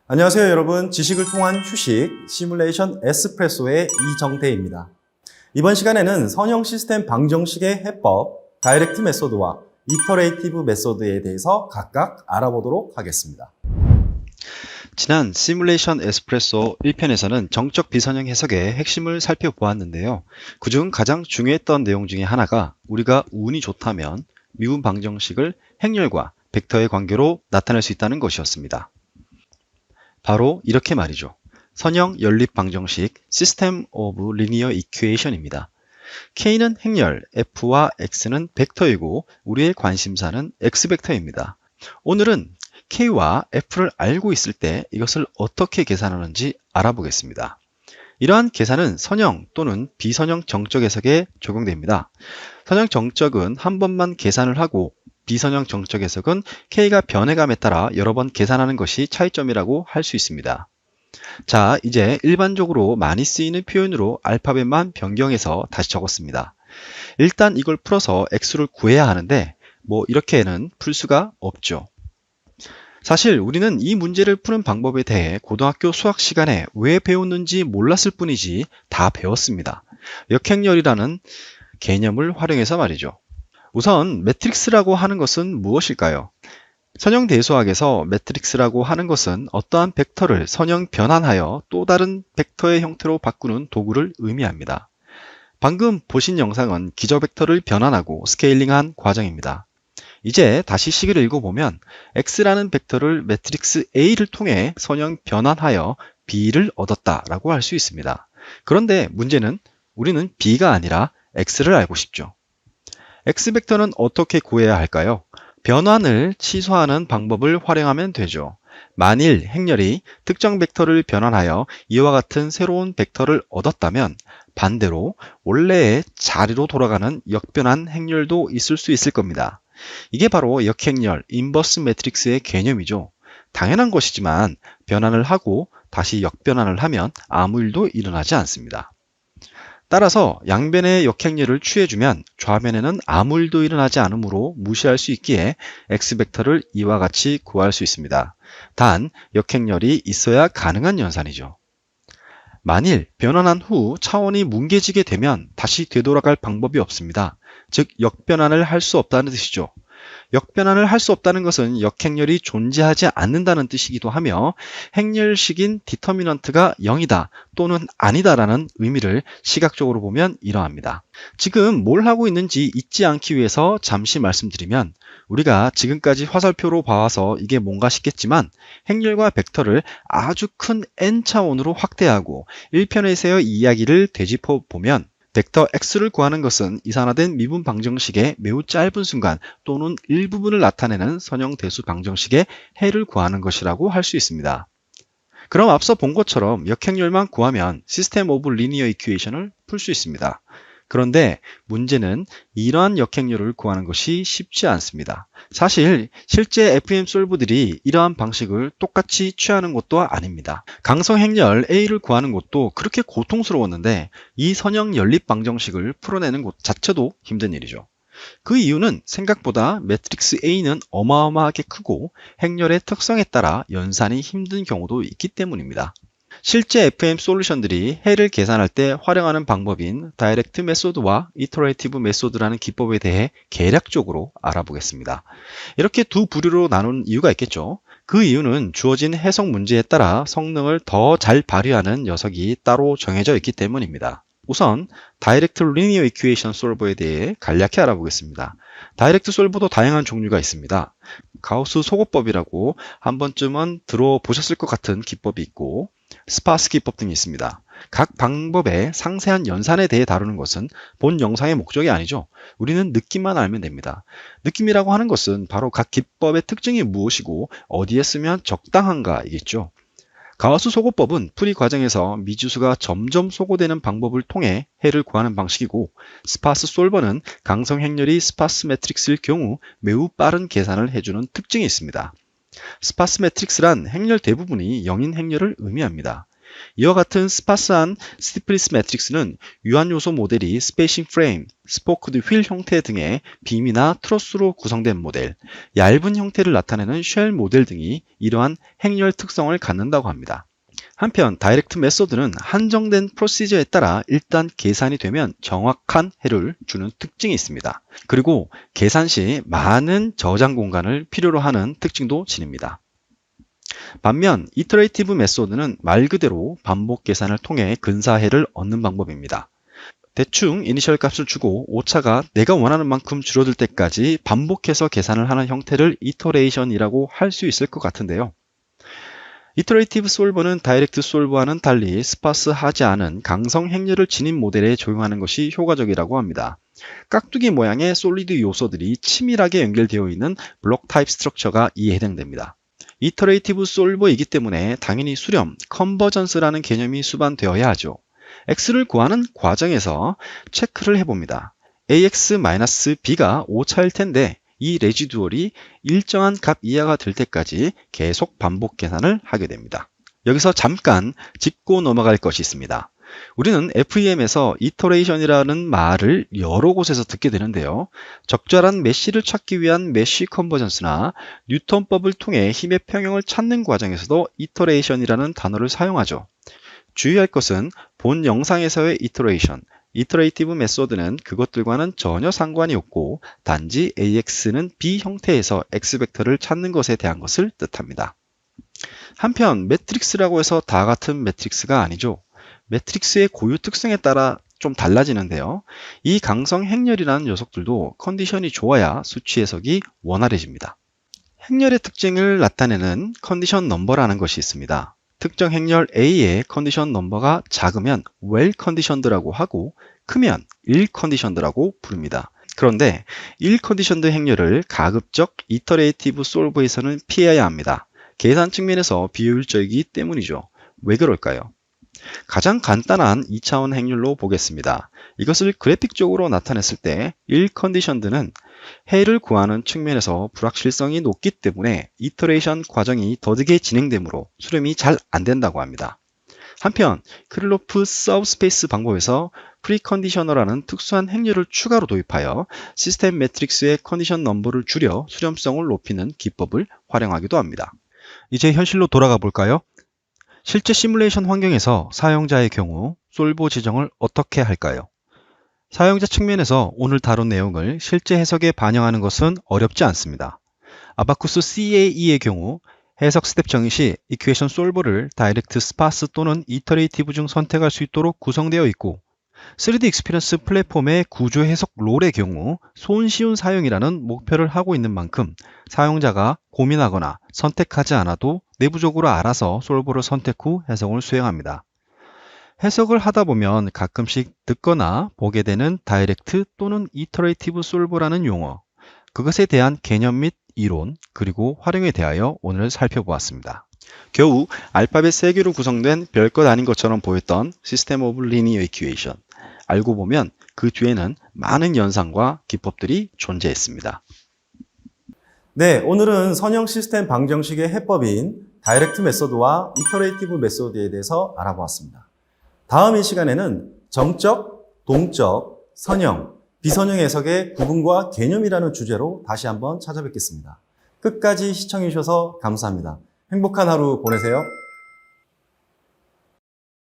안녕하세요 여러분. 지식을 통한 휴식 시뮬레이션 에스프레소의 이정태입니다. 이번 시간에는 선형 시스템 방정식의 해법, 다이렉트 메소드와 이터레이티브 메소드에 대해서 각각 알아보도록 하겠습니다. 지난 시뮬레이션 에스프레소 1편에서는 정적 비선형 해석의 핵심을 살펴보았는데요. 그중 가장 중요했던 내용 중에 하나가 우리가 운이 좋다면 미분 방정식을 행렬과 벡터의 관계로 나타낼 수 있다는 것이었습니다. 바로 이렇게 말이죠. 선형 연립 방정식 System of Linear Equation입니다. K는 행렬, F와 X는 벡터이고 우리의 관심사는 X벡터입니다. 오늘은 K와 F를 알고 있을 때 이것을 어떻게 계산하는지 알아보겠습니다. 이러한 계산은 선형 또는 비선형 정적 해석에 적용됩니다. 선형 정적은 한 번만 계산을 하고 비선형 정적 해석은 K가 변해감에 따라 여러 번 계산하는 것이 차이점이라고 할 수 있습니다. 자, 이제 일반적으로 많이 쓰이는 표현으로 알파벳만 변경해서 다시 적었습니다. 일단 이걸 풀어서 X를 구해야 하는데 이렇게는 풀 수가 없죠. 사실 우리는 이 문제를 푸는 방법에 대해 고등학교 수학 시간에 왜 배웠는지 몰랐을 뿐이지 다 배웠습니다. 역행렬이라는 개념을 활용해서 말이죠. 우선 매트릭스라고 하는 것은 무엇일까요? 선형 대수학에서 매트릭스라고 하는 것은 어떠한 벡터를 선형 변환하여 또 다른 벡터의 형태로 바꾸는 도구를 의미합니다. 방금 보신 영상은 기저 벡터를 변환하고 스케일링한 과정입니다. 이제 다시 식을 읽어보면 X라는 벡터를 매트릭스 A를 통해 선형 변환하여 B를 얻었다라고 할 수 있습니다. 그런데 문제는 우리는 B가 아니라 X를 알고 싶죠. X벡터는 어떻게 구해야 할까요? 변환을 취소하는 방법을 활용하면 되죠. 만일 행렬이 특정 벡터를 변환하여 이와 같은 새로운 벡터를 얻었다면 반대로 원래의 자리로 돌아가는 역변환 행렬도 있을 수 있을 겁니다. 이게 바로 역행렬, 인버스 매트릭스의 개념이죠. 당연한 것이지만 변환을 하고 다시 역변환을 하면 아무 일도 일어나지 않습니다. 따라서 양변의 역행렬을 취해주면 좌변에는 아무 일도 일어나지 않으므로 무시할 수 있기에 X벡터를 이와 같이 구할 수 있습니다. 단 역행렬이 있어야 가능한 연산이죠. 만일 변환한 후 차원이 뭉개지게 되면 다시 되돌아갈 방법이 없습니다. 즉 역변환을 할 수 없다는 뜻이죠. 역변환을 할 수 없다는 것은 역행렬이 존재하지 않는다는 뜻이기도 하며 행렬식인 디터미넌트가 0이다 또는 아니다라는 의미를 시각적으로 보면 이러합니다. 지금 뭘 하고 있는지 잊지 않기 위해서 잠시 말씀드리면 우리가 지금까지 화살표로 봐와서 이게 뭔가 싶겠지만 행렬과 벡터를 아주 큰 n차원으로 확대하고 1편에서의 이야기를 되짚어 보면 벡터 X를 구하는 것은 이산화된 미분 방정식의 매우 짧은 순간 또는 일부분을 나타내는 선형 대수 방정식의 해를 구하는 것이라고 할 수 있습니다. 그럼 앞서 본 것처럼 역행렬만 구하면 시스템 오브 리니어 이퀘이션을 풀 수 있습니다. 그런데 문제는 이러한 역행렬을 구하는 것이 쉽지 않습니다. 사실 실제 FM 솔브들이 이러한 방식을 똑같이 취하는 것도 아닙니다. 강성 행렬 A를 구하는 것도 그렇게 고통스러웠는데 이 선형 연립 방정식을 풀어내는 것 자체도 힘든 일이죠. 그 이유는 생각보다 매트릭스 A는 어마어마하게 크고 행렬의 특성에 따라 연산이 힘든 경우도 있기 때문입니다. 실제 FM 솔루션들이 해를 계산할 때 활용하는 방법인 다이렉트 메소드와 이터레이티브 메소드라는 기법에 대해 개략적으로 알아보겠습니다. 이렇게 두 부류로 나눈 이유가 있겠죠. 그 이유는 주어진 해석 문제에 따라 성능을 더 잘 발휘하는 녀석이 따로 정해져 있기 때문입니다. 우선 다이렉트 리니어 이퀘이션 솔버에 대해 간략히 알아보겠습니다. 다이렉트 솔버도 다양한 종류가 있습니다. 가우스 소거법이라고 한 번쯤은 들어보셨을 것 같은 기법이 있고 스파스 기법 등이 있습니다. 각 방법의 상세한 연산에 대해 다루는 것은 본 영상의 목적이 아니죠. 우리는 느낌만 알면 됩니다. 느낌이라고 하는 것은 바로 각 기법의 특징이 무엇이고 어디에 쓰면 적당한가이겠죠. 가우스 소거법은 풀이 과정에서 미지수가 점점 소거되는 방법을 통해 해를 구하는 방식이고 스파스 솔버는 강성 행렬이 스파스 매트릭스일 경우 매우 빠른 계산을 해주는 특징이 있습니다. 스파스 매트릭스란 행렬 대부분이 0인 행렬을 의미합니다. 이와 같은 스파스한 스티프니스 매트릭스는 유한 요소 모델이 스페이싱 프레임, 스포크드 휠 형태 등의 빔이나 트러스로 구성된 모델, 얇은 형태를 나타내는 쉘 모델 등이 이러한 행렬 특성을 갖는다고 합니다. 한편 다이렉트 메소드는 한정된 프로시저에 따라 일단 계산이 되면 정확한 해를 주는 특징이 있습니다. 그리고 계산 시 많은 저장 공간을 필요로 하는 특징도 지닙니다. 반면 이터레이티브 메소드는 말 그대로 반복 계산을 통해 근사해를 얻는 방법입니다. 대충 이니셜 값을 주고 오차가 내가 원하는 만큼 줄어들 때까지 반복해서 계산을 하는 형태를 이터레이션이라고 할 수 있을 것 같은데요. 이터레이티브 솔버는 다이렉트 솔버와는 달리 스파스하지 않은 강성 행렬을 지닌 모델에 적용하는 것이 효과적이라고 합니다. 깍두기 모양의 솔리드 요소들이 치밀하게 연결되어 있는 블록 타입 스트럭처가 이에 해당됩니다. 이터레이티브 솔버이기 때문에 당연히 수렴, 컨버전스라는 개념이 수반되어야 하죠. x를 구하는 과정에서 체크를 해봅니다. ax-b가 오차일 텐데 이 레지두얼이 일정한 값 이하가 될 때까지 계속 반복 계산을 하게 됩니다. 여기서 잠깐 짚고 넘어갈 것이 있습니다. 우리는 FEM에서 이터레이션이라는 말을 여러 곳에서 듣게 되는데요. 적절한 메쉬를 찾기 위한 메쉬 컨버전스나 뉴턴법을 통해 힘의 평형을 찾는 과정에서도 이터레이션이라는 단어를 사용하죠. 주의할 것은 본 영상에서의 이터레이티브 메소드는 그것들과는 전혀 상관이 없고 단지 AX는 B 형태에서 X벡터를 찾는 것에 대한 것을 뜻합니다. 한편 매트릭스라고 해서 다 같은 매트릭스가 아니죠. 매트릭스의 고유 특성에 따라 좀 달라지는데요. 이 강성 행렬이라는 녀석들도 컨디션이 좋아야 수치 해석이 원활해집니다. 행렬의 특징을 나타내는 컨디션 넘버라는 것이 있습니다. 특정 행렬 A의 컨디션 넘버가 작으면 well conditioned라고 하고 크면 ill conditioned라고 부릅니다. 그런데 ill conditioned 행렬을 가급적 이터레이티브 솔버에서는 피해야 합니다. 계산 측면에서 비효율적이기 때문이죠. 왜 그럴까요? 가장 간단한 2차원 행렬로 보겠습니다. 이것을 그래픽적으로 나타냈을 때 ill conditioned는 해를 구하는 측면에서 불확실성이 높기 때문에 이터레이션 과정이 더디게 진행되므로 수렴이 잘 안된다고 합니다. 한편 크릴로프 서브스페이스 방법에서 프리컨디셔너라는 특수한 행렬을 추가로 도입하여 시스템 매트릭스의 컨디션 넘버를 줄여 수렴성을 높이는 기법을 활용하기도 합니다. 이제 현실로 돌아가 볼까요? 실제 시뮬레이션 환경에서 사용자의 경우 솔버 지정을 어떻게 할까요? 사용자 측면에서 오늘 다룬 내용을 실제 해석에 반영하는 것은 어렵지 않습니다. 아바쿠스 CAE의 경우 해석 스텝 정의 시 이퀘이션 솔버를 다이렉트 스파스 또는 이터레이티브 중 선택할 수 있도록 구성되어 있고 3D 익스피리언스 플랫폼의 구조 해석 롤의 경우 손쉬운 사용이라는 목표를 하고 있는 만큼 사용자가 고민하거나 선택하지 않아도 내부적으로 알아서 솔버를 선택 후 해석을 수행합니다. 해석을 하다 보면 가끔씩 듣거나 보게 되는 다이렉트 또는 이터레이티브 솔버라는 용어, 그것에 대한 개념 및 이론, 그리고 활용에 대하여 오늘 살펴보았습니다. 겨우 알파벳 3개로 구성된 별것 아닌 것처럼 보였던 시스템 오브 리니어 이퀘이션, 알고 보면 그 뒤에는 많은 연산과 기법들이 존재했습니다. 네, 오늘은 선형 시스템 방정식의 해법인 다이렉트 메소드와 이터레이티브 메소드에 대해서 알아보았습니다. 다음 이 시간에는 정적, 동적, 선형, 비선형 해석의 구분과 개념이라는 주제로 다시 한번 찾아뵙겠습니다. 끝까지 시청해 주셔서 감사합니다. 행복한 하루 보내세요.